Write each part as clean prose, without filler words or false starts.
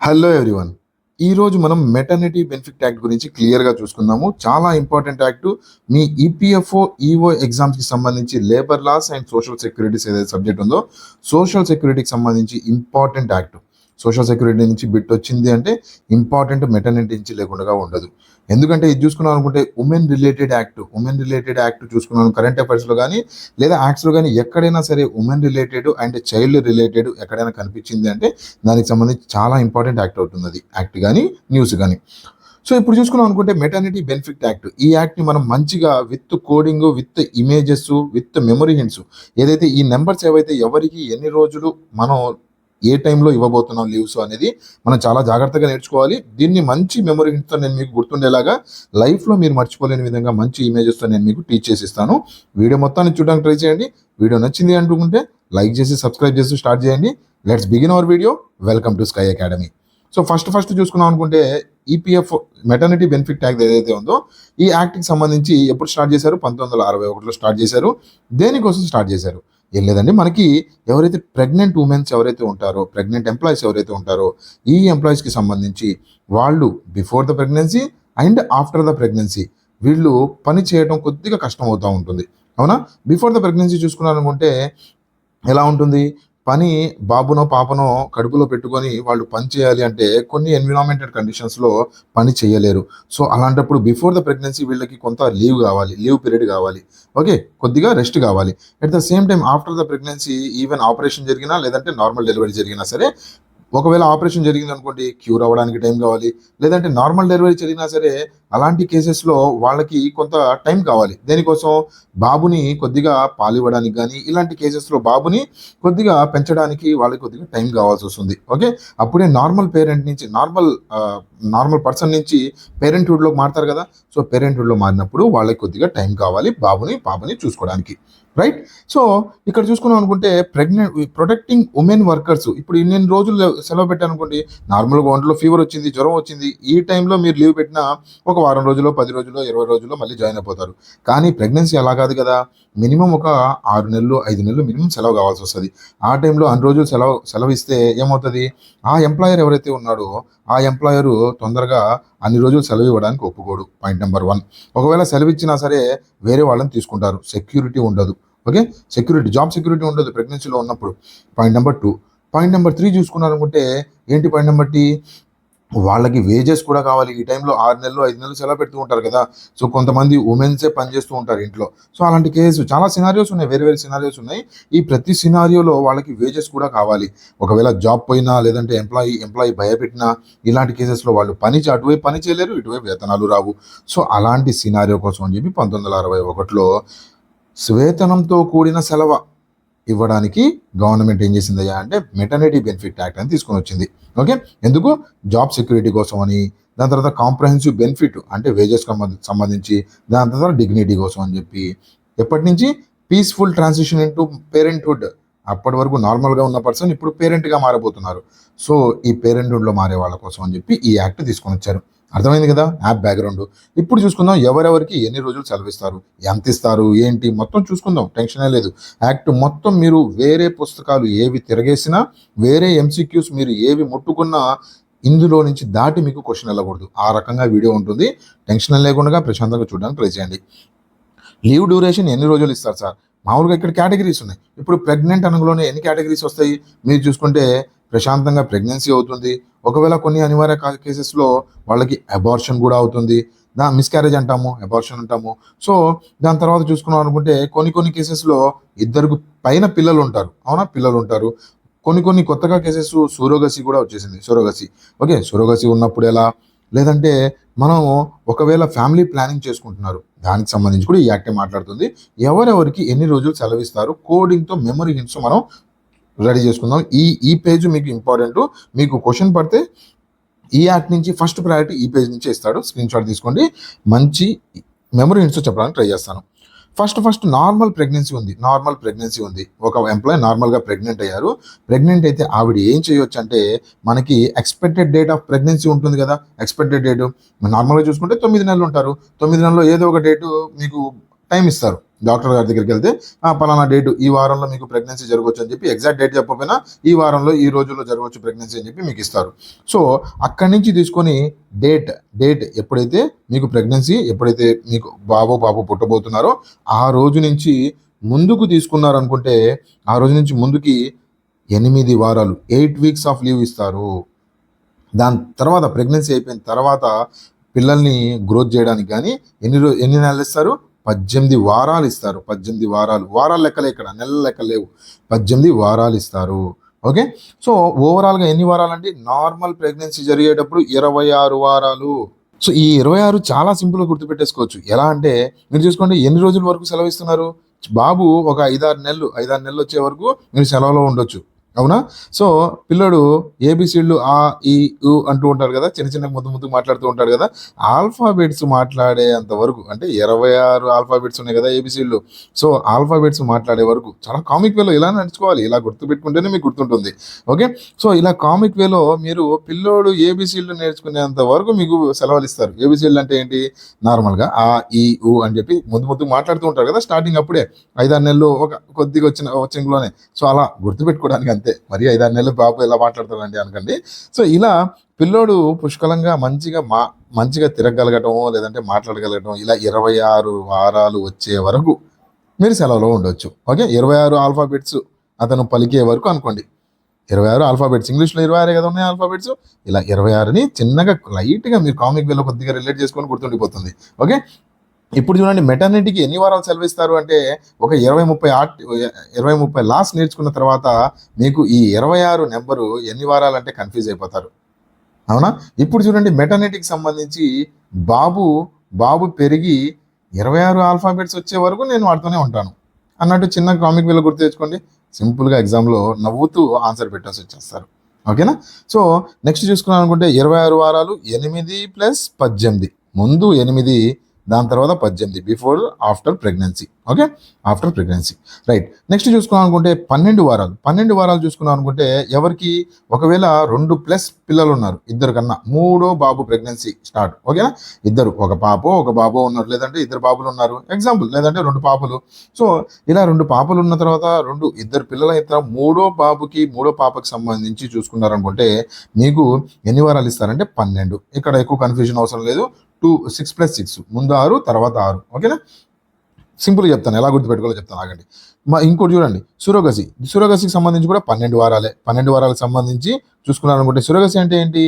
Hello everyone. ఈరోజు మనం maternity benefit act గురించి క్లియర్‌గా చూసుకుందాము. చాలా ఇంపార్టెంట్ యాక్టు. మీ ఈపీఎఫ్ఓ, ఈఓ ఎగ్జామ్స్‌కి సంబంధించి labour laws and social securities ఏదైతే సబ్జెక్ట్ ఉందో, సోషల్ సెక్యూరిటీకి సంబంధించి ఇంపార్టెంట్ యాక్ట్. సోషల్ సెక్యూరిటీ నుంచి బిట్ వచ్చింది అంటే ఇంపార్టెంట్ మెటర్నిటీ నుంచి లేకుండా ఉండదు. ఎందుకంటే ఇది చూసుకున్నాం అనుకుంటే ఉమెన్ రిలేటెడ్ యాక్ట్ చూసుకున్నాం కరెంట్ అఫైర్స్‌లో గానీ, లేదా యాక్ట్స్‌లో గానీ ఎక్కడైనా సరే women related and child related ఎక్కడైనా కనిపించింది అంటే దానికి సంబంధించి చాలా ఇంపార్టెంట్ యాక్ట్ అవుతుంది అది. యాక్ట్ కానీ న్యూస్ కానీ. సో ఇప్పుడు చూసుకున్నాం అనుకుంటే మెటర్నిటీ బెనిఫిట్ యాక్ట్. ఈ యాక్ట్‌ని మనం మంచిగా with coding, with images, with memory hints ఏదైతే ఈ నంబర్స్ ఏవైతే ఎవరికి ఎన్ని రోజులు మనం ఏ టైంలో ఇవ్వబోతున్నాం లీవ్స్ అనేది మనం చాలా జాగ్రత్తగా నేర్చుకోవాలి. దీన్ని మంచి మెమరీ హింట్స్‌తో నేను మీకు గుర్తుండేలాగా లైఫ్‌లో మీరు మర్చిపోలేని విధంగా మంచి ఇమేజెస్‌తో నేను మీకు టీచ్ చేసిస్తాను. వీడియో మొత్తాన్ని చూడడానికి ట్రై చేయండి. వీడియో నచ్చింది అనుకుంటే లైక్ చేసి, సబ్స్క్రైబ్ చేసి స్టార్ట్ చేయండి. Let's begin our video. Welcome to sky academy. So first చూసుకున్నాం అనుకుంటే ఈపీఎఫ్ మెటర్నిటీ బెనిఫిట్ యాక్ట్ ఏదైతే ఉందో ఈ యాక్ట్కి సంబంధించి ఎప్పుడు స్టార్ట్ చేశారు? 1961లో స్టార్ట్ చేశారు. దేనికోసం స్టార్ట్ చేశారు? ఏం లేదండి, మనకి ఎవరైతే ప్రెగ్నెంట్ ఉమెన్స్ ఎవరైతే ఉంటారో, ప్రెగ్నెంట్ ఎంప్లాయీస్ ఎవరైతే ఉంటారో, ఈ ఎంప్లాయీస్కి సంబంధించి వాళ్ళు before the pregnancy and after the pregnancy వీళ్ళు పని చేయడం కొద్దిగా కష్టం అవుతూ ఉంటుంది. అవునా? బిఫోర్ ద ప్రెగ్నెన్సీ చూసుకున్నారనుకుంటే ఎలా ఉంటుంది? పని బాబునో, పాపనో కడుపులో పెట్టుకొని వాళ్ళు పని చేయాలి అంటే కొన్ని ఎన్విరాన్మెంటల్ కండిషన్స్‌లో పని చేయలేరు. సో, అలాంటప్పుడు బిఫోర్ ద ప్రెగ్నెన్సీ వీళ్ళకి కొంత లీవ్ కావాలి. లీవ్ పీరియడ్ కావాలి. ఓకే. కొద్దిగా రెస్ట్ కావాలి. At the same time after the pregnancy even operation జరిగినా లేదంటే నార్మల్ డెలివరీ జరిగినా సరే, ఒకవేళ ఆపరేషన్ జరిగిందనుకోండి క్యూర్ అవ్వడానికి టైం కావాలి. లేదంటే నార్మల్ డెలివరీ జరిగినా సరే అలాంటి కేసెస్‌లో వాళ్ళకి కొంత టైం కావాలి. దేనికోసం? బాబుని కొద్దిగా పాలివ్వడానికి గానీ, ఇలాంటి కేసెస్‌లో బాబుని కొద్దిగా పెంచడానికి వాళ్ళకి కొద్దిగా టైం కావాల్సొస్తుంది. ఓకే. అప్పుడే నార్మల్ పేరెంట్ నుంచి నార్మల్ పర్సన్ నుంచి పేరెంట్‌హుడ్‌లోకి మారతారు కదా! సో, పేరెంట్‌హుడ్‌లో మారినప్పుడు వాళ్ళకి కొద్దిగా టైం కావాలి బాబుని, పాపని చూసుకోవడానికి. రైట్? సో, ఇక్కడ చూసుకున్నాం అనుకుంటే ప్రొటెక్టింగ్ ఉమెన్ వర్కర్స్ ఇప్పుడు ఇన్ని రోజులు సెలవు పెట్టారనుకోండి, నార్మల్‌గా ఒంట్లో ఫీవర్ వచ్చింది, జ్వరం వచ్చింది. ఈ టైంలో మీరు లీవ్ పెట్టినా ఒక వారం రోజులో, 10 రోజులో, 20 రోజుల్లో మళ్ళీ జాయిన్ అయిపోతారు. కానీ ప్రెగ్నెన్సీ అలా కాదు కదా! మినిమమ్ ఒక 6 నెలలు, 5 నెలలు మినిమమ్ సెలవు కావాల్సొస్తది. ఆ టైంలో అన్ని రోజులు సెలవిస్తే ఏమవుతది? ఆ ఎంప్లాయర్ ఎవరైతే ఉన్నాడో, ఆ ఎంప్లాయరు తొందరగా అన్ని రోజులు సెలవు ఇవ్వడానికి ఒప్పుకోడు. Point number 1. ఒకవేళ సెలవిచ్చినా సరే వేరే వాళ్ళని తీసుకుంటారు. సెక్యూరిటీ ఉండదు. ఓకే. జాబ్ సెక్యూరిటీ ఉండదు ప్రెగ్నెన్సీలో ఉన్నప్పుడు. Point number 2. పాయింట్ నంబర్ 3 చూసుకున్నారనుకుంటే ఏంటి పాయింట్ నంబర్ 3? వాళ్ళకి వేజెస్ కూడా కావాలి. ఈ టైంలో 6 నెలలు, 5 నెలలు సెలవు పెడుతూ ఉంటారు కదా! సో, కొంతమంది వుమెన్సే పనిచేస్తూ ఉంటారు ఇంట్లో. సో, అలాంటి కేసెస్ చాలా సినారియోస్ ఉన్నాయి. వేరే సినారియోస్ ఉన్నాయి. ఈ ప్రతి సినారియోలో వాళ్ళకి వేజెస్ కూడా కావాలి. ఒకవేళ జాబ్ పోయినా లేదంటే ఎంప్లాయీ భయపెట్టినా ఇలాంటి కేసెస్‌లో వాళ్ళు అటువైపు పని చేయలేరు. ఇటువైపు వేతనాలు రావు. సో, అలాంటి సినారియో కోసం అని చెప్పి 1961లో వేతనంతో కూడిన సెలవు ఇవ్వడానికి గవర్నమెంట్ ఏం చేసిందయ్యా అంటే మెటర్నిటీ బెనిఫిట్ యాక్ట్ అని తీసుకొని వచ్చింది. ఓకే. ఎందుకు? జాబ్ సెక్యూరిటీ కోసం అని, దాని తర్వాత కాంప్రహెన్సివ్ బెనిఫిట్ అంటే వేజెస్ సంబంధించి, దాని తర్వాత డిగ్నిటీ కోసం అని చెప్పి, ఎప్పటి నుంచి? Peaceful transition into parenthood. అప్పటి వరకు నార్మల్‌గా ఉన్న పర్సన్ ఇప్పుడు పేరెంట్‌గా మారబోతున్నారు. సో, ఈ పేరెంట్‌హుడ్‌లో మారే వాళ్ళ కోసం అని చెప్పి ఈ యాక్ట్ తీసుకొని వచ్చారు. అర్థమైంది కదా యాప్ బ్యాక్‌గ్రౌండ్. ఇప్పుడు చూసుకుందాం ఎవరెవరికి ఎన్ని రోజులు సెలవిస్తారు, ఎంత ఇస్తారు, ఏంటి మొత్తం చూసుకుందాం. టెన్షనే లేదు. యాక్ట్ మొత్తం మీరు వేరే పుస్తకాలు ఏవి తిరగేసినా, వేరే ఎంసీక్యూస్ మీరు ఏవి ముట్టుకున్నా ఇందులో నుంచి దాటి మీకు క్వెషన్ వెళ్ళకూడదు. ఆ రకంగా వీడియో ఉంటుంది. టెన్షన్ లేకుండా ప్రశాంతంగా చూడడానికి ట్రై చేయండి. లీవ్ డ్యూరేషన్ ఎన్ని రోజులు ఇస్తారు సార్? మామూలుగా ఇక్కడ కేటగిరీస్ ఉన్నాయి. ఇప్పుడు ప్రెగ్నెంట్ అనగానే ఎన్ని కేటగిరీస్ వస్తాయి? మీరు చూసుకుంటే ప్రశాంతంగా ప్రెగ్నెన్సీ అవుతుంది. ఒకవేళ కొన్ని అనివార్య కేసెస్‌లో వాళ్ళకి అబార్షన్ కూడా అవుతుంది. మిస్‌క్యారేజ్ అంటాము, అబార్షన్ అంటాము. సో, దాని తర్వాత చూసుకున్నాం అనుకుంటే కొన్ని కేసెస్‌లో ఇద్దరికి పైన పిల్లలుంటారు. అవునా? పిల్లలుంటారు. కొన్ని కొత్తగా కేసెస్ సూరోగసీ కూడా వచ్చేసింది. ఓకే. సూరోగసీ ఉన్నప్పుడు ఎలా? లేదంటే మనం ఒకవేళ ఫ్యామిలీ ప్లానింగ్ చేసుకుంటున్నారు. దానికి సంబంధించి కూడా ఈ యాక్టే మాట్లాడుతుంది. ఎవరెవరికి ఎన్ని రోజులు సెలవిస్తారు? కోడింగ్‌తో మెమరీ హింట్స్ మనం రెడీ చేసుకుందాం. ఈ పేజ్ మీకు ఇంపార్టెంటు. మీకు క్వెషన్ పడితే ఈ యాక్ట్ నుంచి ఫస్ట్ ప్రయారిటీ ఈ పేజ్ నుంచే ఇస్తాడు. స్క్రీన్‌షాట్ తీసుకోండి. మంచి మెమరీ హింట్స్ చెప్పడానికి ట్రై చేస్తాను. ఫస్ట్ నార్మల్ ప్రెగ్నెన్సీ ఉంది. ఒక ఎంప్లాయీ నార్మల్‌గా ప్రెగ్నెంట్ అయ్యారు. ప్రెగ్నెంట్ అయితే ఆవిడ ఏం చేయొచ్చు అంటే మనకి ఎక్స్‌పెక్టెడ్ డేట్ ఆఫ్ ప్రెగ్నెన్సీ ఉంటుంది కదా! ఎక్స్‌పెక్టెడ్ డేటు నార్మల్‌గా చూసుకుంటే 9 నెలలు ఉంటారు. 9 నెలల్లో ఏదో ఒక డేటు మీకు టైం ఇస్తారు. డాక్టర్ గారి దగ్గరికి వెళ్తే పలానా డేటు ఈ వారంలో మీకు ప్రెగ్నెన్సీ జరగవచ్చు అని చెప్పి ఎగ్జాక్ట్ డేట్ చెప్పకపోయినా ఈ వారంలో ఈ రోజుల్లో జరగవచ్చు ప్రెగ్నెన్సీ అని చెప్పి మీకు ఇస్తారు. సో అక్కడి నుంచి తీసుకొని డేట్ ఎప్పుడైతే మీకు ప్రెగ్నెన్సీ ఎప్పుడైతే మీకు బాబు పుట్టబోతున్నారో ఆ రోజు నుంచి ముందుకు తీసుకున్నారనుకుంటే ఆ రోజు నుంచి ముందుకి 8 వారాలు 8 వీక్స్ ఆఫ్ లీవ్ ఇస్తారు. దాని తర్వాత ప్రెగ్నెన్సీ అయిపోయిన తర్వాత పిల్లల్ని గ్రోత్ చేయడానికి కానీ ఎన్ని నెలలు ఇస్తారు? 18 వారాలు ఇస్తారు. 18 వారాలు లెక్కలే, ఇక్కడ నెలల లెక్కలు లేవు, 18 వారాలు ఇస్తారు. ఓకే, సో ఓవరాల్గా ఎన్ని వారాలు అంటే నార్మల్ ప్రెగ్నెన్సీ జరిగేటప్పుడు 26 వారాలు. సో ఈ 26 చాలా సింపుల్గా గుర్తుపెట్టేసుకోవచ్చు. ఎలా అంటే మీరు చూసుకోండి, ఎన్ని రోజుల వరకు సెలవు ఇస్తున్నారు? బాబు ఒక 5-6 నెలలు వచ్చే వరకు మీరు సెలవులో ఉండొచ్చు, అవునా? సో పిల్లడు ఏబిసిడ్లు ఆ ఈ ఉ అంటూ ఉంటారు కదా, చిన్న ముద్దు మాట్లాడుతూ ఉంటాడు కదా, ఆల్ఫాబెట్స్ మాట్లాడేంత వరకు, అంటే 26 ఆల్ఫాబెట్స్ ఉన్నాయి కదా ఏబిసిడ్లు. సో ఆల్ఫాబెట్స్ మాట్లాడే వరకు చాలా కామిక్ వేలో ఇలా నడుచుకోవాలి. ఇలా గుర్తుపెట్టుకుంటేనే మీకు గుర్తుంటుంది. ఓకే, సో ఇలా కామిక్ వేలో మీరు పిల్లోడు ఏబిసిడ్లు నేర్చుకునేంత వరకు మీకు సెలవులు ఇస్తారు. ఏబిసిడ్లు అంటే ఏంటి? నార్మల్గా ఆ ఈ ఉ అని చెప్పి ముద్దు మాట్లాడుతూ ఉంటారు కదా స్టార్టింగ్, అప్పుడే 5-6 నెలలు ఒక కొద్దిగా వచ్చినలోనే. సో అలా గుర్తుపెట్టుకోవడానికి అంతే. మరి 5-6 నెలలు బాబు ఎలా మాట్లాడతాడండి అనకండి. సో ఇలా పిల్లోడు పుష్కలంగా మంచిగా తిరగగలగటం లేదంటే మాట్లాడగలగటం, ఇలా 26 వారాలు వచ్చే వరకు మీరు సెలవులో ఉండొచ్చు. ఓకే, 26 ఆల్ఫాబెట్స్ అతను పలికే వరకు అనుకోండి. 26 ఆల్ఫాబెట్స్, ఇంగ్లీష్లో 26 కదా ఉన్నాయి ఆల్ఫాబెట్స్. ఇలా 26ని చిన్నగా లైట్గా మీరు కామిక్ వేలో కొద్దిగా రిలేట్ చేసుకొని గుర్తుండిపోతుంది. ఓకే, ఇప్పుడు చూడండి, మెటర్నిటీకి ఎన్ని వారాలు సెలవు ఇస్తారు అంటే ఒక 20-30 లాస్ట్ నేర్చుకున్న తర్వాత మీకు ఈ 26 నెంబరు ఎన్ని వారాలు అంటే కన్ఫ్యూజ్ అయిపోతారు, అవునా? ఇప్పుడు చూడండి, మెటర్నిటీకి సంబంధించి బాబు పెరిగి 26 ఆల్ఫాబెట్స్ వచ్చే వరకు నేను వాడుతూనే ఉంటాను అన్నట్టు చిన్న కామిక్ వేలో గుర్తు తెచ్చుకోండి. సింపుల్గా ఎగ్జామ్లో నవ్వుతూ ఆన్సర్ పెట్టాల్సి వచ్చేస్తారు. ఓకేనా? సో నెక్స్ట్ చూసుకున్నాను అనుకుంటే 26 వారాలు 8 + 18, ముందు 8, దాని తర్వాత 18, before after pregnancy. Okay, after pregnancy, right. Next చూసుకున్నాం అనుకుంటే 12 వారాలు చూసుకున్నాం అనుకుంటే ఎవరికి? ఒకవేళ 2+ పిల్లలు ఉన్నారు, ఇద్దరు కన్నా మూడో బాబు ప్రెగ్నెన్సీ స్టార్ట్. ఓకేనా? ఇద్దరు, ఒక బాబు ఉన్నారు, లేదంటే ఇద్దరు బాబులు ఉన్నారు ఎగ్జాంపుల్, లేదంటే 2 పాపలు. సో ఇలా 2 పాపలు ఉన్న తర్వాత ఇద్దరు పిల్లల అయితే మూడో పాపకి సంబంధించి చూసుకున్నారనుకుంటే మీకు ఎన్ని వారాలు ఇస్తారంటే 12. ఇక్కడ ఎక్కువ కన్ఫ్యూజన్ అవసరం లేదు. 6 + 6, ముందు 6 తర్వాత 6. ఓకేనా? సింపుల్గా చెప్తాను, ఎలా గుర్తుపెట్టుకోవాలో చెప్తాను, ఆగండి. ఇంకోటి చూడండి, సురోగసికి సంబంధించి కూడా 12 వారాలే. 12 వారాలకు సంబంధించి చూసుకున్నారనుకుంటే సురోగసి అంటే ఏంటి?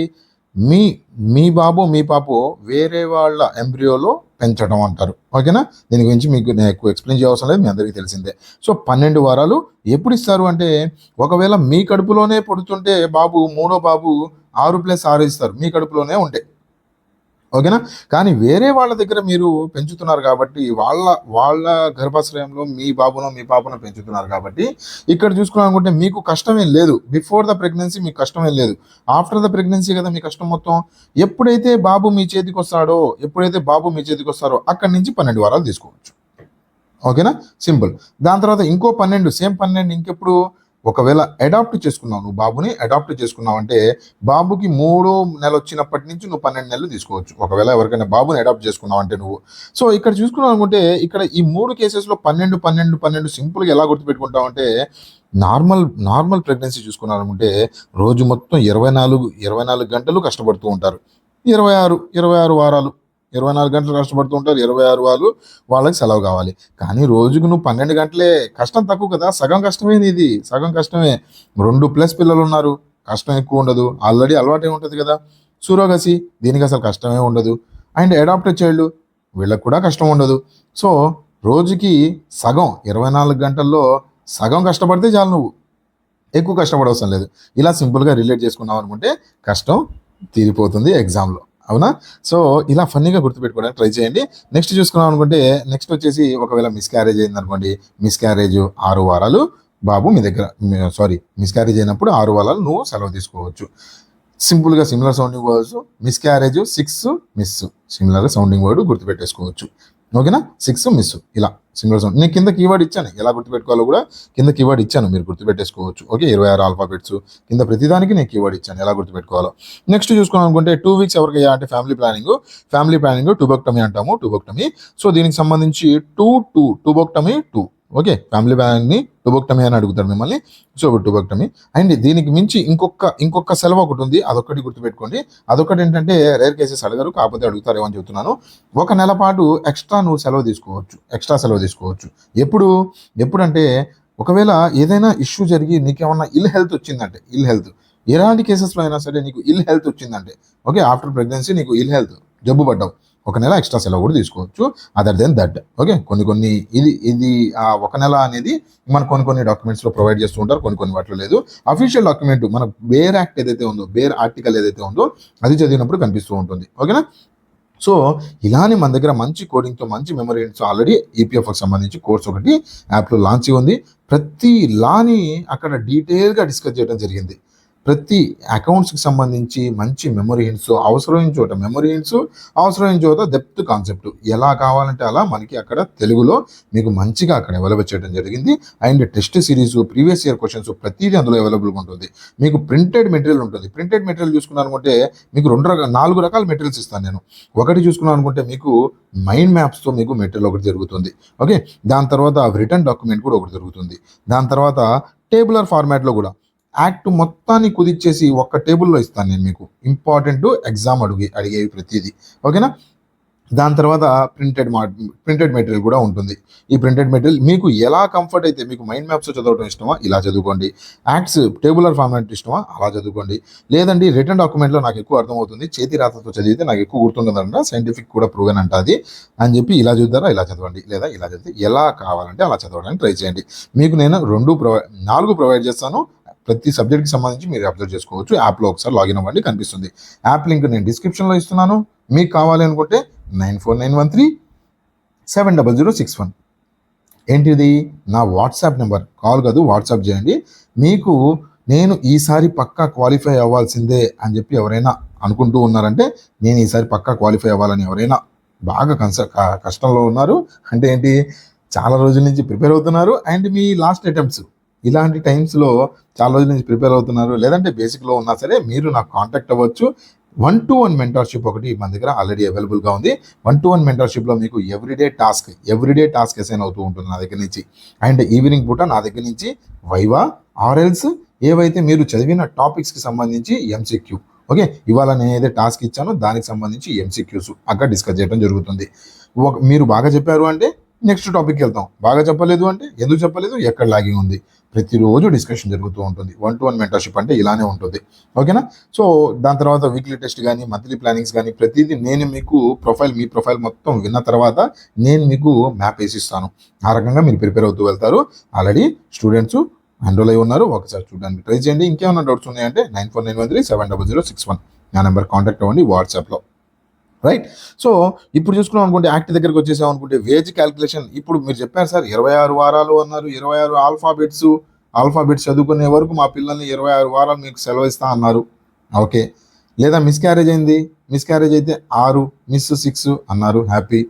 మీ పాపో వేరే వాళ్ళ ఎంబ్రియోలో పెంచడం అంటారు. ఓకేనా? దీని గురించి మీకు నేను ఎక్కువ ఎక్స్ప్లెయిన్ చేయవలసిన లేదు, మీ అందరికీ తెలిసిందే. సో 12 వారాలు ఎప్పుడు ఇస్తారు అంటే ఒకవేళ మీ కడుపులోనే పుడుతుంటే మూడో బాబు 6+6 ఇస్తారు, మీ కడుపులోనే ఉంటే. ఓకేనా? కానీ వేరే వాళ్ళ దగ్గర మీరు పెంచుతున్నారు కాబట్టి వాళ్ళ గర్భాశ్రయంలో మీ పాపను పెంచుతున్నారు కాబట్టి ఇక్కడ చూసుకున్నానుకుంటే మీకు కష్టమేం లేదు. బిఫోర్ ద ప్రెగ్నెన్సీ మీకు కష్టమేం లేదు. ఆఫ్టర్ ద ప్రెగ్నెన్సీ కదా మీ కష్టం మొత్తం. ఎప్పుడైతే బాబు మీ చేతికి వస్తారో అక్కడి నుంచి 12 వారాలు తీసుకోవచ్చు. ఓకేనా? సింపుల్. దాని తర్వాత ఇంకో 12 ఇంకెప్పుడు ఒకవేళ అడాప్ట్ చేసుకున్నావు, నువ్వు బాబుని అడాప్ట్ చేసుకున్నావు అంటే బాబుకి 3వ నెల వచ్చినప్పటి నుంచి నువ్వు 12 నెలలు తీసుకోవచ్చు. ఒకవేళ ఎవరికైనా బాబుని అడాప్ట్ చేసుకున్నావు అంటే నువ్వు. సో ఇక్కడ చూసుకున్నావు అనుకుంటే ఇక్కడ ఈ 3 కేసెస్లో 12 సింపుల్గా ఎలా గుర్తుపెట్టుకుంటావు అంటే నార్మల్ ప్రెగ్నెన్సీ చూసుకున్నావు అనుకుంటే రోజు మొత్తం 24 గంటలు కష్టపడుతూ ఉంటారు. 26 వారాలు 24 గంటలు కష్టపడుతూ ఉంటారు. 26 వారాలు వాళ్ళకి సెలవు కావాలి. కానీ రోజుకు నువ్వు 12 గంటలే, కష్టం తక్కువ కదా, సగం కష్టమే నీది, సగం కష్టమే. 2+ పిల్లలు ఉన్నారు, కష్టం ఎక్కువ ఉండదు, ఆల్రెడీ అలవాటే ఉంటుంది కదా. సూరోగసి, దీనికి అసలు కష్టమే ఉండదు. అండ్ అడాప్టెడ్ చైల్డ్, వీళ్ళకి కూడా కష్టం ఉండదు. సో రోజుకి సగం 24 గంటల్లో సగం కష్టపడితే చాలు, నువ్వు ఎక్కువ కష్టపడవసరం లేదు. ఇలా సింపుల్గా రిలేట్ చేసుకున్నావు అనుకుంటే కష్టం తీరిపోతుంది ఎగ్జామ్లో, అవునా? సో ఇలా ఫన్నీగా గుర్తుపెట్టుకోవడానికి ట్రై చేయండి. నెక్స్ట్ చూసుకున్నాం అనుకుంటే నెక్స్ట్ వచ్చేసి ఒకవేళ మిస్క్యారేజ్ అయింది అనుకోండి, మిస్క్యారేజ్ 6 వారాలు బాబు మీ దగ్గర, మిస్క్యారేజ్ అయినప్పుడు 6 వారాలు నువ్వు సెలవు తీసుకోవచ్చు. సింపుల్గా similar sounding words, miscarriage 6 miss, similar sounding word గుర్తుపెట్టేసుకోవచ్చు. ఓకేనా 6 మిస్ ఇలా సింగిల్ సౌండ్. నేను కింద కీవర్డ్ ఇచ్చాను, ఎలా గుర్తుపెట్టుకోవాలో కూడా కింద కీవర్డ్ ఇచ్చాను, మీరు గుర్తుపెట్టేసుకోవచ్చు. ఓకే 26 ఆల్ఫాబెట్స్ కింద ప్రతిదానికి నేను కీవర్డ్ ఇచ్చాను ఎలా గుర్తుపెట్టుకోవాలో. నెక్స్ట్ చూసుకున్నాం అనుకుంటే 2 వీక్స్ ఎవరికి అంటే ఫ్యామిలీ ప్లానింగ్ టూబెక్టమీ అంటాము, టూబెక్టమీ. సో దీనికి సంబంధించి టూబెక్టమీ 2. ఓకే ఫ్యామిలీ ప్లానింగ్ని టూబెక్టమీ అని అడుగుతారు మిమ్మల్ని. So tubectomy. అండ్ దీనికి మించి ఇంకొక సెలవు ఒకటి ఉంది, అదొకటి గుర్తుపెట్టుకోండి. అదొకటి ఏంటంటే రేర్ కేసెస్ అడగరు, కాకపోతే అడుగుతారేమో అని చెప్తున్నాను. 1 నెల పాటు ఎక్స్ట్రా సెలవు తీసుకోవచ్చు. ఎప్పుడంటే ఒకవేళ ఏదైనా ఇష్యూ జరిగి నీకేమన్నా ఇల్ హెల్త్ వచ్చిందంటే, ఎలాంటి కేసెస్లో అయినా సరే నీకు ఇల్ హెల్త్ వచ్చిందంటే, ఓకే ఆఫ్టర్ ప్రెగ్నెన్సీ నీకు ఇల్ హెల్త్, జబ్బు పడ్డావు, 1 నెల ఎక్స్ట్రా సెలవు కూడా తీసుకోవచ్చు. Other then that. ఓకే కొన్ని ఇది 1 నెల అనేది మన కొన్ని డాక్యుమెంట్స్లో ప్రొవైడ్ చేస్తూ ఉంటారు, కొన్ని వాటిలో లేదు. అఫీషియల్ డాక్యుమెంట్ మన బేర్ యాక్ట్ ఏదైతే ఉందో, బేర్ ఆర్టికల్ ఏదైతే ఉందో అది చదివినప్పుడు కనిపిస్తూ ఉంటుంది. ఓకేనా. సో ఇలానే మన దగ్గర మంచి కోడింగ్తో మంచి మెమరీతో ఆల్రెడీ ఈపీఎఫ్కి సంబంధించి కోర్స్ ఒకటి యాప్లో లాంచ్ ఉంది. ప్రతి లాని అక్కడ డీటెయిల్గా డిస్కస్ చేయడం జరిగింది. ప్రతి అకౌంట్స్కి సంబంధించి మంచి మెమరీ హింట్స్, అవసరమైన చోట మెమరీ హింట్స్, అవసరమైన చోట డెప్త్ కాన్సెప్ట్ ఎలా కావాలంటే అలా మనకి అక్కడ తెలుగులో మీకు మంచిగా అక్కడ అవైలబుల్ చేయడం జరిగింది. And test series, previous year questions ప్రతిదీ అందులో అవైలబుల్గా ఉంటుంది. మీకు ప్రింటెడ్ మెటీరియల్ ఉంటుంది. ప్రింటెడ్ మెటీరియల్ చూసుకున్నాను అనుకుంటే మీకు 4 రకాల మెటీరియల్స్ ఇస్తాను నేను. ఒకటి చూసుకున్నాను అనుకుంటే మీకు మైండ్ మ్యాప్స్తో మీకు మెటీరియల్ ఒకటి జరుగుతుంది. ఓకే దాని తర్వాత రిటర్న్ డాక్యుమెంట్ కూడా ఒకటి జరుగుతుంది. దాని తర్వాత టేబులర్ ఫార్మాట్లో కూడా యాక్ట్ మొత్తాన్ని కుదిచ్చేసి ఒక్క టేబుల్లో ఇస్తాను నేను మీకు, ఇంపార్టెంట్ ఎగ్జామ్ అడిగేవి ప్రతిదీ. ఓకేనా. దాని తర్వాత ప్రింటెడ్ మెటీరియల్ కూడా ఉంటుంది. ఈ ప్రింటెడ్ మెటీరియల్ మీకు ఎలా కంఫర్ట్ అయితే, మీకు మైండ్ మ్యాప్స్ చదవడం ఇష్టమా ఇలా చదువుకోండి, యాక్ట్స్ టేబులర్ ఫార్మాట్ ఇష్టమా అలా చదువుకోండి. లేదండి రిటర్న్ డాక్యుమెంట్లో నాకు ఎక్కువ అర్థమవుతుంది, చేతి రాతతో చదివితే నాకు ఎక్కువ గుర్తుండదంట, సైంటిఫిక్ కూడా ప్రూవెన్ అంట అది అని చెప్పి ఇలా చూద్దారా ఇలా చదవండి, లేదా ఇలా చదివితే ఎలా కావాలంటే అలా చదవడానికి ట్రై చేయండి. మీకు నేను 4 ప్రొవైడ్ చేస్తాను. ప్రతి సబ్జెక్ట్కి సంబంధించి మీరు అబ్జర్వ్ చేసుకోవచ్చు. యాప్లో ఒకసారి లాగిన్ అవ్వండి, కనిపిస్తుంది. యాప్ లింక్ నేను డిస్క్రిప్షన్లో ఇస్తున్నాను. మీకు కావాలి అనుకుంటే 9491370061 ఏంటిది నా వాట్సాప్ నెంబర్, కాల్ కాదు వాట్సాప్ చేయండి. మీకు నేను ఈసారి పక్కా క్వాలిఫై అవ్వాల్సిందే అని చెప్పి ఎవరైనా అనుకుంటూ ఉన్నారంటే, నేను ఈసారి పక్కా క్వాలిఫై అవ్వాలని ఎవరైనా బాగా కష్టంలో ఉన్నారు అంటే ఏంటి, చాలా రోజుల నుంచి ప్రిపేర్ అవుతున్నారు అండ్ మీ లాస్ట్ అటెంప్ట్స్ ఇలాంటి టైమ్స్లో చాలా రోజుల నుంచి ప్రిపేర్ అవుతున్నారు, లేదంటే బేసిక్లో ఉన్నా సరే మీరు నాకు కాంటాక్ట్ అవ్వచ్చు. 1-to-1 మెంటర్షిప్ ఒకటి మన దగ్గర ఆల్రెడీ అవైలబుల్గా ఉంది. 1-to-1 మెంటర్షిప్లో మీకు ఎవ్రీడే టాస్క్ అసైన్ అవుతూ ఉంటుంది నా దగ్గర నుంచి. అండ్ ఈవినింగ్ పూట నా దగ్గర నుంచి వైవా ఆర్ఎల్స్ ఏవైతే మీరు చదివిన టాపిక్స్కి సంబంధించి ఎంసీక్యూ, ఓకే ఇవాళ నేను ఏదైతే టాస్క్ ఇచ్చానో దానికి సంబంధించి ఎంసీక్యూస్ అక్కడ డిస్కస్ చేయడం జరుగుతుంది. మీరు బాగా చెప్పారు అంటే నెక్స్ట్ టాపిక్కి వెళ్తాం, బాగా చెప్పలేదు అంటే ఎందుకు చెప్పలేదు, ఎక్కడ లాగింగ్ ఉంది, ప్రతిరోజు డిస్కషన్ జరుగుతూ ఉంటుంది. 1-to-1 మెంటర్షిప్ అంటే ఇలానే ఉంటుంది. ఓకేనా. సో దాని తర్వాత వీక్లీ టెస్ట్ కానీ మంత్లీ ప్లానింగ్స్ కానీ ప్రతిదీ నేను మీకు మీ ప్రొఫైల్ మొత్తం విన్న తర్వాత నేను మీకు మ్యాప్ వేసిస్తాను. ఆ రకంగా మీరు ప్రిపేర్ అవుతూ వెళ్తారు. ఆల్రెడీ స్టూడెంట్స్ ఎన్రోల్ అయి ఉన్నారు, ఒకసారి చూడడానికి ట్రై చేయండి. ఇంకేమైనా డౌట్స్ ఉన్నాయంటే 9491370061 నా నెంబర్ కాంటాక్ట్ అవ్వండి వాట్సాప్లో. రైట్. సో ఇప్పుడు చూసుకున్నాం అనుకుంటే యాక్ట్ దగ్గరికి వచ్చేసాం అనుకుంటే వేజ్ క్యాల్కులేషన్. ఇప్పుడు మీరు చెప్పారు సార్ 26 వారాలు అన్నారు, 26 ఆల్ఫాబెట్స్ చదువుకునే వరకు మా పిల్లల్ని 26 వారాలు మీకు సెలవు ఇస్తా అన్నారు. ఓకే. లేదా మిస్క్యారేజ్ అయితే 6, మిస్ 6 అన్నారు, హ్యాపీ.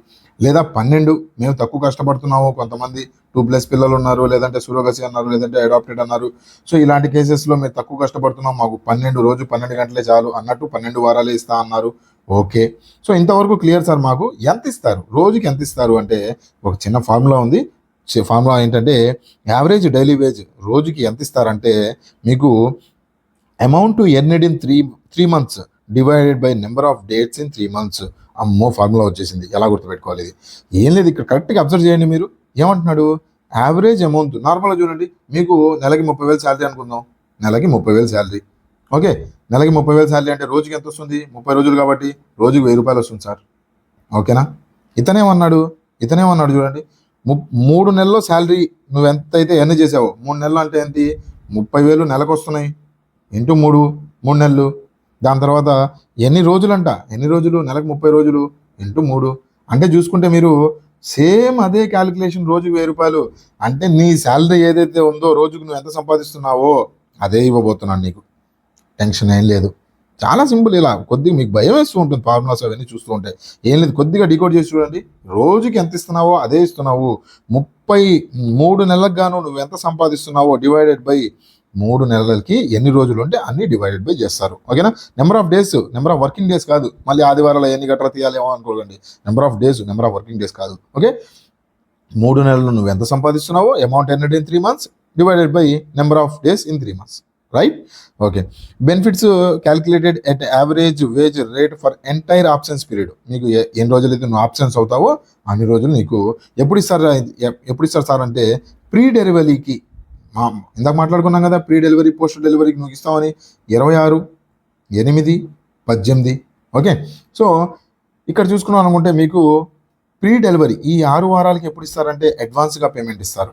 లేదా 12 మేము తక్కువ కష్టపడుతున్నాము, కొంతమంది 2+ పిల్లలు ఉన్నారు, లేదంటే సురోగసి అన్నారు, లేదంటే అడాప్టెడ్ అన్నారు. సో ఇలాంటి కేసెస్లో మేము తక్కువ కష్టపడుతున్నాం, మాకు 12 గంటలే చాలు అన్నట్టు 12 వారాలే ఇస్తా అన్నారు. ఓకే. సో ఇంతవరకు క్లియర్ సార్. మాకు ఎంత ఇస్తారు, రోజుకి ఎంత ఇస్తారు అంటే ఒక చిన్న ఫార్ములా ఉంది. ఫార్ములా ఏంటంటే యావరేజ్ డైలీ వేజ్ రోజుకి ఎంత ఇస్తారంటే మీకు amount to earned in 3 months divided by number of dates in 3 months. అమ్మో ఫార్ములా వచ్చేసింది, ఎలా గుర్తుపెట్టుకోవాలి ఇది. ఏం లేదు, ఇక్కడ కరెక్ట్గా అబ్జర్వ్ చేయండి. మీరు ఏమంటున్నాడు, యావరేజ్ అమౌంట్ నార్మల్గా చూడండి. మీకు నెలకి 30,000 శాలరీ అనుకుందాం, నెలకి 30,000 శాలరీ. ఓకే నెలకి 30,000 శాలరీ అంటే రోజుకి ఎంత వస్తుంది, 30 రోజులు కాబట్టి రోజుకి 1,000 రూపాయలు వస్తుంది సార్. ఓకేనా. ఇతనేమన్నాడు చూడండి, 3 నెలల్లో శాలరీ నువ్వు ఎంతైతే ఎర్న్ చేసావో, 3 నెలలు అంటే ఏంటి, 30,000 నెలకు వస్తున్నాయి ఇంటూ 3 నెలలు. దాని తర్వాత ఎన్ని రోజులు, నెలకు 30 రోజులు ఇంటూ 3 అంటే చూసుకుంటే మీరు సేమ్ అదే క్యాలిక్యులేషన్, రోజుకి 1,000 రూపాయలు అంటే నీ శాలరీ ఏదైతే ఉందో రోజుకు నువ్వు ఎంత సంపాదిస్తున్నావో అదే ఇవ్వబోతున్నాను నీకు. టెన్షన్ ఏం లేదు. చాలా సింపుల్. ఇలా కొద్దిగా మీకు భయం వేస్తూ ఉంటుంది ఫార్ములాస్ అవన్నీ చూస్తూ ఉంటే. ఏం లేదు, కొద్దిగా డీకోడ్ చేసి చూడండి. రోజుకి ఎంత ఇస్తున్నావో అదే ఇస్తున్నావు. 33 నెలలకు గాను నువ్వు ఎంత సంపాదిస్తున్నావో డివైడెడ్ బై 3 నెలలకి ఎన్ని రోజులు ఉంటే అన్ని డివైడెడ్ బై చేస్తారు. ఓకేనా? Number of days, number of working days కాదు. మళ్ళీ ఆదివారాలు ఎన్ని గట్రా తీయాలేమో అనుకోకండి. Number of days, number of working days కాదు. ఓకే? 3 నెలలు నువ్వు ఎంత సంపాదిస్తున్నావో amount earned in 3 months divided by number of days in 3 months. Right? Okay. Benefits calculated at average wage rate for entire options period. మీకు ఎన్ని రోజులైతే నువ్వు options అవుతావో అన్ని రోజులు నీకు ఎప్పుడు ఇస్తారు సార్ అంటే ప్రీ డెలివరీకి, ఇందాక మాట్లాడుకున్నాం కదా, ప్రీ డెలివరీ పోస్ట్ డెలివరీకి నువ్వు ఇస్తామని 26, 8, 18. ఓకే. సో ఇక్కడ చూసుకున్నాం అనుకుంటే మీకు ప్రీ డెలివరీ ఈ 6 వారాలకి ఎప్పుడు ఇస్తారంటే అడ్వాన్స్గా పేమెంట్ ఇస్తారు.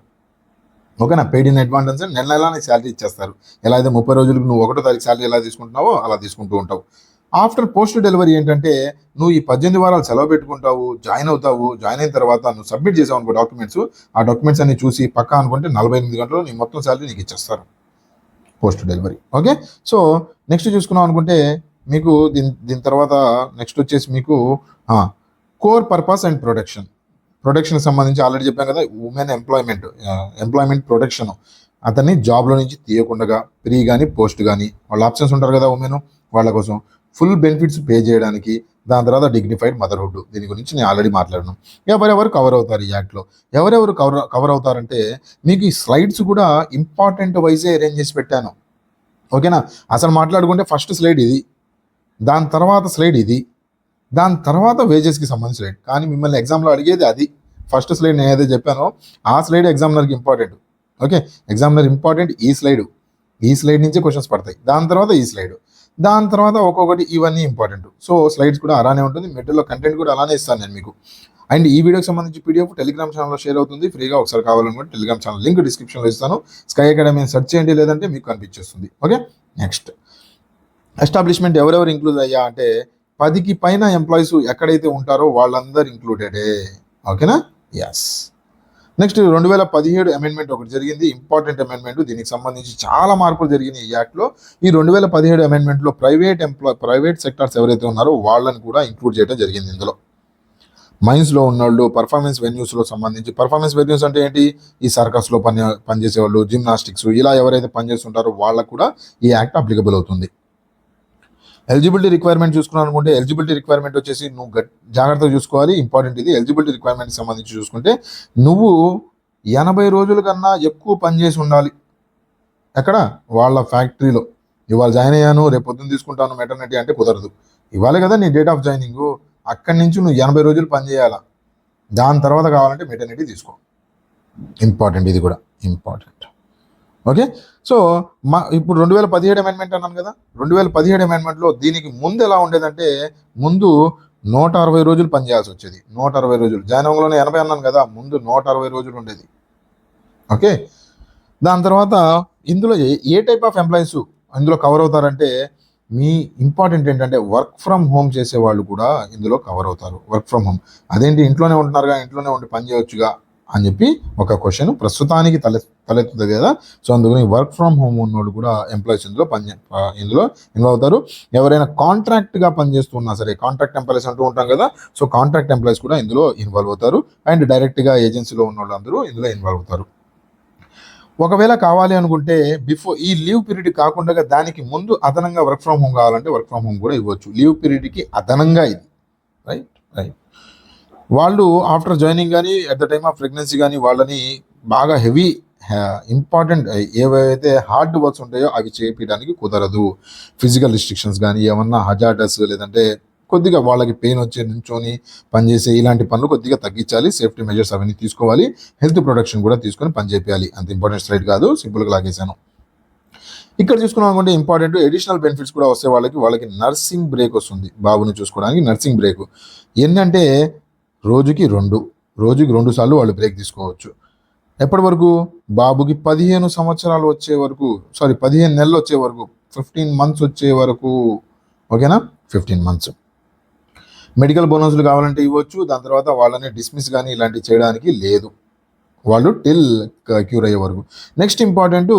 ఓకేనా? పెయిడ్ ఇన్ అడ్వాన్స్ నెల నెలా నీకు శాలరీ ఇచ్చేస్తారు. ఎలా అయితే 30 రోజులకు నువ్వు 1వ తారీఖు శాలరీ ఎలా తీసుకుంటున్నావో అలా తీసుకుంటూ ఉంటావు. ఆఫ్టర్ పోస్ట్ డెలివరీ ఏంటంటే నువ్వు ఈ 18 వారాలు సెలవు పెట్టుకుంటావు, జాయిన్ అవుతావు. జాయిన్ అయిన తర్వాత నువ్వు సబ్మిట్ చేసావు అనుకో డాక్యుమెంట్స్, ఆ డాక్యుమెంట్స్ అన్ని చూసి పక్కా అనుకుంటే 48 గంటల్లో నీ మొత్తం శాలరీ నీకు ఇచ్చేస్తారు post delivery. Okay. So next చూసుకున్నాం అనుకుంటే మీకు దీని తర్వాత నెక్స్ట్ వచ్చేసి మీకు కోర్ పర్పస్ అండ్ ప్రొటెక్షన్ సంబంధించి ఆల్రెడీ చెప్పాను కదా, ఉమెన్ ఎంప్లాయ్మెంట్ ప్రొటెక్షన్. అతన్ని జాబ్లో నుంచి తీయకుండా ప్రీ కానీ పోస్ట్ కానీ వాళ్ళ ఆప్షన్స్ ఉంటారు కదా ఉమెన్, వాళ్ళ కోసం ఫుల్ బెనిఫిట్స్ పే చేయడానికి. దాని తర్వాత డిగ్నిఫైడ్ మదర్హుడ్, దీని గురించి నేను ఆల్రెడీ మాట్లాడాను. ఎవరెవరు కవర్ అవుతారు ఈ యాక్ట్లో? ఎవరెవరు కవర్ అవుతారంటే మీకు ఈ స్లైడ్స్ కూడా ఇంపార్టెంట్ వైజే అరేంజ్ చేసి పెట్టాను. ఓకేనా? అసలు మాట్లాడుకుంటే ఫస్ట్ స్లైడ్ ఇది, దాని తర్వాత స్లైడ్ ఇది, దాని తర్వాత వేజెస్కి సంబంధించిన స్లైడ్. కానీ మిమ్మల్ని ఎగ్జామ్లో అడిగేది అది ఫస్ట్ స్లైడ్. నేను ఏదైతే చెప్పానో ఆ స్లైడ్ ఎగ్జామినర్కి ఇంపార్టెంట్. ఓకే. ఎగ్జామినర్ ఇంపార్టెంట్ ఈ స్లైడ్ నుంచే క్వశ్చన్స్ పడతాయి. దాని తర్వాత ఈ స్లైడ్, దాని తర్వాత ఒక్కొక్కటి, ఇవన్నీ ఇంపార్టెంట్. సో స్లైడ్స్ కూడా అలానే ఉంటుంది, మెటీరియల్ కంటెంట్ కూడా అలానే ఇస్తాను నేను మీకు. అండ్ ఈ వీడియోకి సంబంధించి పీడిఎఫ్ టెలిగ్రామ్ ఛానల్లో షేర్ అవుతుంది ఫ్రీగా. ఒకసారి కావాలనుకుంటే టెలిగ్రామ్ ఛానల్ లింక్ డిస్క్రిప్షన్లో ఇస్తాను. స్కై అకాడమీ సెర్చ్ చేయండి, లేదంటే మీకు కనిపించేస్తుంది. ఓకే. నెక్స్ట్ ఎస్టాబ్లిష్మెంట్ ఎవరెవరు ఇంక్లూడ్ అయ్యా అంటే 10కి పైన ఎంప్లాయీస్ ఎక్కడైతే ఉంటారో వాళ్ళందరూ ఇంక్లూడెడే. ఓకేనా? ఎస్. నెక్స్ట్ 2017 అమెండ్మెంట్ ఒకటి జరిగింది, ఇంపార్టెంట్ అమెండ్మెంట్. దీనికి సంబంధించి చాలా మార్పులు జరిగినాయి ఈ యాక్ట్లో. ఈ 2017 అమెండ్మెంట్లో ప్రైవేట్ సెక్టార్స్ ఎవరైతే ఉన్నారో వాళ్ళని కూడా ఇంక్లూడ్ చేయడం జరిగింది ఇందులో. మైన్స్లో ఉన్నవాళ్ళు, పర్ఫార్మెన్స్ వెన్యూస్లో సంబంధించి, పర్ఫార్మెన్స్ వెన్యూస్ అంటే ఏంటి? ఈ సర్కస్లో పనిచేసేవాళ్ళు, జిమ్నాస్టిక్స్, ఇలా ఎవరైతే పనిచేస్తుంటారో వాళ్ళకు కూడా ఈ యాక్ట్ అప్లికబుల్ అవుతుంది. ఎలిజిబిలిటీ రిక్వైర్మెంట్ చూసుకున్నాను అనుకుంటే ఎలిజిబిలిటీ రిక్వైర్మెంట్ వచ్చేసి నువ్వు జాగ్రత్తగా చూసుకోవాలి, ఇంపార్టెంట్ ఇది. ఎలిజిబిలిటీ రిక్వైర్మెంట్కి సంబంధించి చూసుకుంటే నువ్వు 80 రోజుల కన్నా ఎక్కువ పనిచేసి ఉండాలి. ఎక్కడ? వాళ్ళ ఫ్యాక్టరీలో. ఇవాళ జాయిన్ అయ్యాను, రేపు పొద్దున్న తీసుకుంటాను మెటర్నిటీ అంటే కుదరదు. ఇవాళే కదా నీ డేట్ ఆఫ్ జాయినింగ్. అక్కడి నుంచి నువ్వు 80 రోజులు పనిచేయాలా. దాని తర్వాత కావాలంటే మెటర్నిటీ తీసుకో. ఇంపార్టెంట్, ఇది కూడా ఇంపార్టెంట్. ఓకే. సో ఇప్పుడు 2017 అమెండ్మెంట్ అన్నాను కదా, 2017 అమెండ్మెంట్లో దీనికి ముందు ఎలా ఉండేదంటే ముందు 160 రోజులు పనిచేయాల్సి వచ్చేది. 160 రోజులు. జాయిన్ అవ్వగానే 80 అన్నాను కదా, ముందు 160 రోజులు ఉండేది. ఓకే. దాని తర్వాత ఇందులో ఏ టైప్ ఆఫ్ ఎంప్లాయీస్ ఇందులో కవర్ అవుతారంటే మీ ఇంపార్టెంట్ ఏంటంటే వర్క్ ఫ్రమ్ హోమ్ చేసేవాళ్ళు కూడా ఇందులో కవర్ అవుతారు. వర్క్ ఫ్రమ్ హోమ్ అదేంటి, ఇంట్లోనే ఉంటున్నారుగా, ఇంట్లోనే ఉండి పని చేయవచ్చుగా అని చెప్పి ఒక క్వశ్చన్ ప్రస్తుతానికి తలెత్తుతుంది కదా. సో అందుకని వర్క్ ఫ్రమ్ హోమ్ ఉన్నోళ్ళు కూడా ఎంప్లాయీస్ ఇందులో ఇన్వాల్వ్ అవుతారు. ఎవరైనా కాంట్రాక్ట్గా పనిచేస్తున్నా సరే, కాంట్రాక్ట్ ఎంప్లాయీస్ అంటూ ఉంటాం కదా, సో కాంట్రాక్ట్ ఎంప్లాయీస్ కూడా ఇందులో ఇన్వాల్వ్ అవుతారు. అండ్ డైరెక్ట్గా ఏజెన్సీలో ఉన్న వాళ్ళు అందరూ ఇందులో ఇన్వాల్వ్ అవుతారు. ఒకవేళ కావాలి అనుకుంటే బిఫోర్ ఈ లీవ్ పీరియడ్ కాకుండా దానికి ముందు అదనంగా వర్క్ ఫ్రమ్ హోమ్ కావాలంటే వర్క్ ఫ్రమ్ హోమ్ కూడా ఇవ్వచ్చు. లీవ్ పీరియడ్కి అదనంగా ఇది. రైట్. వాళ్ళు ఆఫ్టర్ జాయినింగ్ కానీ at the time of pregnancy కానీ వాళ్ళని బాగా హెవీ ఇంపార్టెంట్ ఏవైతే హార్డ్ వర్క్స్ ఉంటాయో అవి చేయించడానికి కుదరదు. ఫిజికల్ రిస్ట్రిక్షన్స్ కానీ ఏమన్నా హజార్డస్, లేదంటే కొద్దిగా వాళ్ళకి పెయిన్ వచ్చే నుంచొని పనిచేసే ఇలాంటి పనులు కొద్దిగా తగ్గించాలి. సేఫ్టీ మెజర్స్ అవన్నీ తీసుకోవాలి. హెల్త్ ప్రొటెక్షన్ కూడా తీసుకొని పని చేయాలి. అంత ఇంపార్టెంట్ స్లైడ్ కాదు, సింపుల్గా లాగేశాను. ఇక్కడ చూసుకున్నాం అనుకుంటే ఇంపార్టెంట్ అడిషనల్ బెనిఫిట్స్ కూడా వస్తే వాళ్ళకి నర్సింగ్ బ్రేక్ వస్తుంది. బాబుని చూసుకోవడానికి నర్సింగ్ బ్రేక్ ఏంటంటే రోజుకి 2 సార్లు వాళ్ళు బ్రేక్ తీసుకోవచ్చు. ఎప్పటి వరకు? బాబుకి 15 సంవత్సరాలు వచ్చే వరకు, 15 నెలలు వచ్చే వరకు, 15 months వచ్చే వరకు. ఓకేనా? 15 months. మెడికల్ బోనస్లు కావాలంటే ఇవ్వచ్చు. దాని తర్వాత వాళ్ళని డిస్మిస్ కానీ ఇలాంటివి చేయడానికి లేదు. వాళ్ళు టిల్ క్యూర్ అయ్యే వరకు. నెక్స్ట్ ఇంపార్టెంట్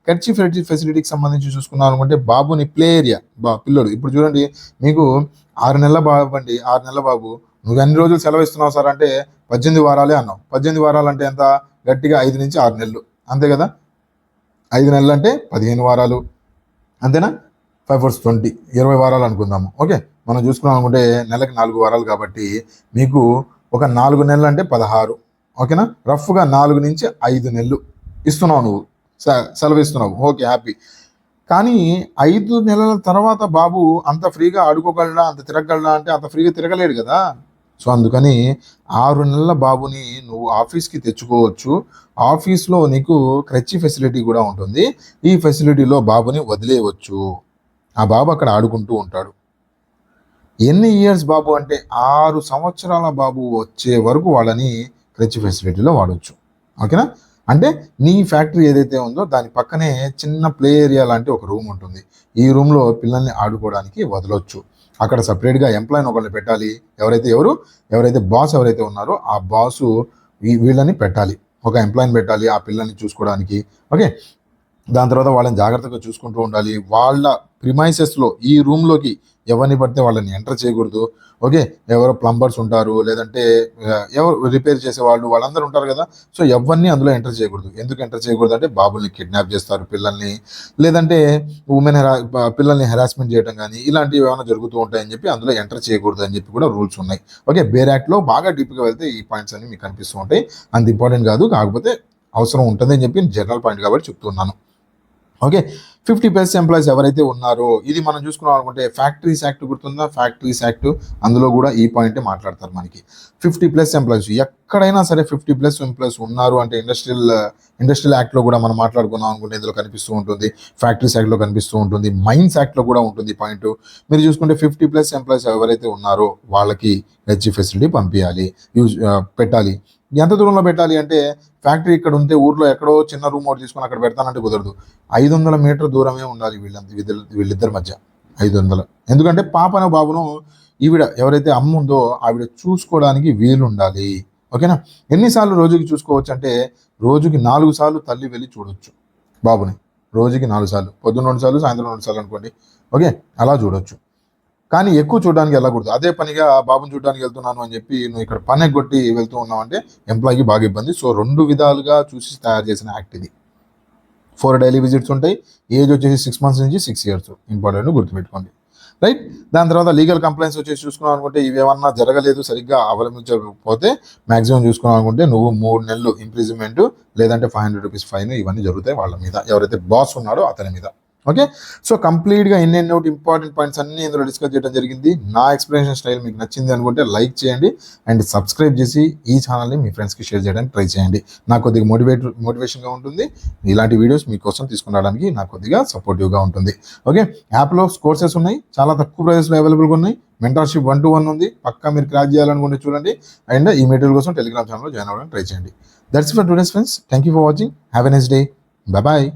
కర్చీఫ్ ఫెసిలిటీకి సంబంధించి చూసుకున్నాం అనుకుంటే బాబుని ప్లే ఏరియా పిల్లడు ఇప్పుడు చూడండి మీకు 6 నెలల బాబు అండి, 6 నెలల బాబు, నువ్వు ఎన్ని రోజులు సెలవు ఇస్తున్నావు సార్ అంటే 18 వారాలే అన్నావు. 18 వారాలు అంటే ఎంత, గట్టిగా 5 నుంచి 6 నెలలు అంతే కదా. 5 నెలలు అంటే 15 వారాలు అంతేనా. 5 4 20 20 వారాలు అనుకుందాము. ఓకే, మనం చూసుకున్నాం అనుకుంటే నెలకి 4 వారాలు కాబట్టి మీకు ఒక 4 నెలలు అంటే 16. ఓకేనా, రఫ్గా 4 నుంచి 5 నెలలు ఇస్తున్నావు నువ్వు, సెలవు ఇస్తున్నావు. Okay, happy. కానీ 5 నెలల తర్వాత బాబు అంత ఫ్రీగా ఆడుకోగలడా, అంత తిరగలడా అంటే అంత ఫ్రీగా తిరగలేడు కదా. సో అందుకని 6 నెలల బాబుని నువ్వు ఆఫీస్కి తెచ్చుకోవచ్చు. ఆఫీస్లో నీకు క్రచ్చి ఫెసిలిటీ కూడా ఉంటుంది. ఈ ఫెసిలిటీలో బాబుని వదిలేయవచ్చు. ఆ బాబు అక్కడ ఆడుకుంటూ ఉంటాడు. ఎన్ని ఇయర్స్ బాబు అంటే 6 సంవత్సరాల బాబు వచ్చే వరకు వాళ్ళని క్రచ్ ఫెసిలిటీలో వాడవచ్చు. ఓకేనా, అంటే నీ ఫ్యాక్టరీ ఏదైతే ఉందో దాని పక్కనే చిన్న ప్లే ఏరియా లాంటి ఒక రూమ్ ఉంటుంది. ఈ రూమ్లో పిల్లల్ని ఆడుకోవడానికి వదలొచ్చు. అక్కడ సపరేట్గా ఎంప్లాయీని ఒకరిని పెట్టాలి. ఎవరైతే బాస్ ఎవరైతే ఉన్నారో ఆ బాసు వీళ్ళని పెట్టాలి. ఒక ఎంప్లాయీని పెట్టాలి ఆ పిల్లల్ని చూసుకోవడానికి. ఓకే, దాని తర్వాత వాళ్ళని జాగ్రత్తగా చూసుకుంటూ ఉండాలి. వాళ్ళ ప్రిమైసెస్లో ఈ రూమ్లోకి ఎవరిని పడితే వాళ్ళని ఎంటర్ చేయకూడదు. ఓకే, ఎవరో ప్లంబర్స్ ఉంటారు, లేదంటే ఎవరు రిపేర్ చేసేవాళ్ళు, వాళ్ళందరూ ఉంటారు కదా. సో ఎవరిని అందులో ఎంటర్ చేయకూడదు. ఎందుకు ఎంటర్ చేయకూడదు అంటే బాబుల్ని కిడ్నాప్ చేస్తారు పిల్లల్ని, లేదంటే పిల్లల్ని హెరాస్మెంట్ చేయడం కానీ ఇలాంటివి ఏమైనా జరుగుతూ ఉంటాయని చెప్పి అందులో ఎంటర్ చేయకూడదు అని చెప్పి కూడా రూల్స్ ఉన్నాయి. ఓకే, బేర్ యాక్ట్లో బాగా డీప్గా వెళ్తే ఈ పాయింట్స్ అన్ని మీకు కనిపిస్తూ ఉంటాయి. అంత ఇంపార్టెంట్ కాదు, కాకపోతే అవసరం ఉంటుంది అని చెప్పి జనరల్ పాయింట్ కాబట్టి చెప్తున్నాను. ఓకే, 50+ ఎంప్లాయీస్ ఎవరైతే ఉన్నారో, ఇది మనం చూసుకున్నాం అనుకుంటే ఫ్యాక్టరీస్ యాక్ట్ గుర్తుందా, ఫ్యాక్టరీస్ యాక్ట్ అందులో కూడా ఈ పాయింటే మాట్లాడతారు మనకి. 50+ ఎంప్లాయీస్ ఎక్కడైనా సరే 50+ ఎంప్లాయీస్ ఉన్నారు అంటే ఇండస్ట్రియల్ యాక్ట్లో కూడా మనం మాట్లాడుకున్నాం అనుకుంటే ఇందులో కనిపిస్తూ ఉంటుంది, ఫ్యాక్టరీస్ యాక్ట్లో కనిపిస్తూ ఉంటుంది, మైన్స్ యాక్ట్లో కూడా ఉంటుంది పాయింట్. మీరు చూసుకుంటే 50+ ఎంప్లాయీస్ ఎవరైతే ఉన్నారో వాళ్ళకి హెచ్ ఫెసిలిటీ పంపించాలి, పెట్టాలి. ఎంత దూరంలో పెట్టాలి అంటే ఫ్యాక్టరీ ఇక్కడ ఉంటే ఊర్లో ఎక్కడో చిన్న రూమ్ ఒకటి తీసుకొని అక్కడ పెడతానంటే కుదరదు. 500 మీటర్ దూరమే ఉండాలి వీళ్ళిద్దరి మధ్య. 500, ఎందుకంటే పాపను బాబును ఎవరైతే అమ్మ ఉందో ఆవిడ చూసుకోవడానికి వీలు ఉండాలి. ఓకేనా, ఎన్నిసార్లు రోజుకి చూసుకోవచ్చు అంటే రోజుకి 4 సార్లు తల్లి వెళ్ళి చూడొచ్చు బాబుని. రోజుకి 4 సార్లు, పొద్దున్న 2 సార్లు, సాయంత్రం 2 సార్లు అనుకోండి. ఓకే, అలా చూడొచ్చు. కానీ ఎక్కువ చూడడానికి వెళ్ళకూడదు. అదే పనిగా బాబుని చూడడానికి వెళ్తున్నాను అని చెప్పి నువ్వు ఇక్కడ పని ఎగ్గొట్టి వెళ్తూ ఉన్నావు అంటే ఎంప్లాయీకి బాగా ఇబ్బంది. సో 2 విధాలుగా చూసి తయారు చేసిన యాక్ట్ ఇది. 4 డైలీ విజిట్స్ ఉంటాయి. ఏజ్ వచ్చేసి 6 months నుంచి 6 years. ఇంపార్టెంట్, గుర్తుపెట్టుకోండి. రైట్, దాని తర్వాత లీగల్ కంప్లైంట్స్ వచ్చేసి చూసుకున్నాం అనుకుంటే ఇవేమన్నా జరగలేదు, సరిగ్గా అవలంబించకపోతే మ్యాక్సిమం చూసుకున్నాం అనుకుంటే నువ్వు 3 నెలలు ఇంప్రిజన్మెంట్, లేదంటే 500 rupees ఫైన్, ఇవన్నీ జరుగుతాయి వాళ్ళ మీద, ఎవరైతే బాస్ ఉన్నాడో అతని మీద. ఓకే, సో కంప్లీట్గా in and out important points అన్ని ఇందులో డిస్కస్ చేయడం జరిగింది. నా ఎక్స్ప్లెనేషన్ స్టైల్ మీకు నచ్చింది అనుకుంటే లైక్ చేయండి అండ్ సబ్స్క్రైబ్ చేసి ఈ ఛానల్ని మీ ఫ్రెండ్స్కి షేర్ చేయడానికి ట్రై చేయండి. నాకు కొద్దిగా మోటివేషన్గా ఉంటుంది. ఇలాంటి వీడియోస్ మీకోసం తీసుకుని రావడానికి నాకు కొద్దిగా సపోర్టివ్గా ఉంటుంది. ఓకే, యాప్లో కోర్సెస్ ఉన్నాయి, చాలా తక్కువ ప్రైస్లో అవైలబుల్గా ఉన్నాయి. మెంటర్షిప్ 1-to-1 ఉంది, పక్కా మీరు క్రాక్ చేయాలనుకుంటే చూడండి. అండ్ ఈ మెటీరియల్ కోసం టెలిగ్రామ్ ఛానల్లో జాయిన్ అవ్వడానికి ట్రై చేయండి. That's for today's friends. Thank you for watching. Have a nice day. Bye.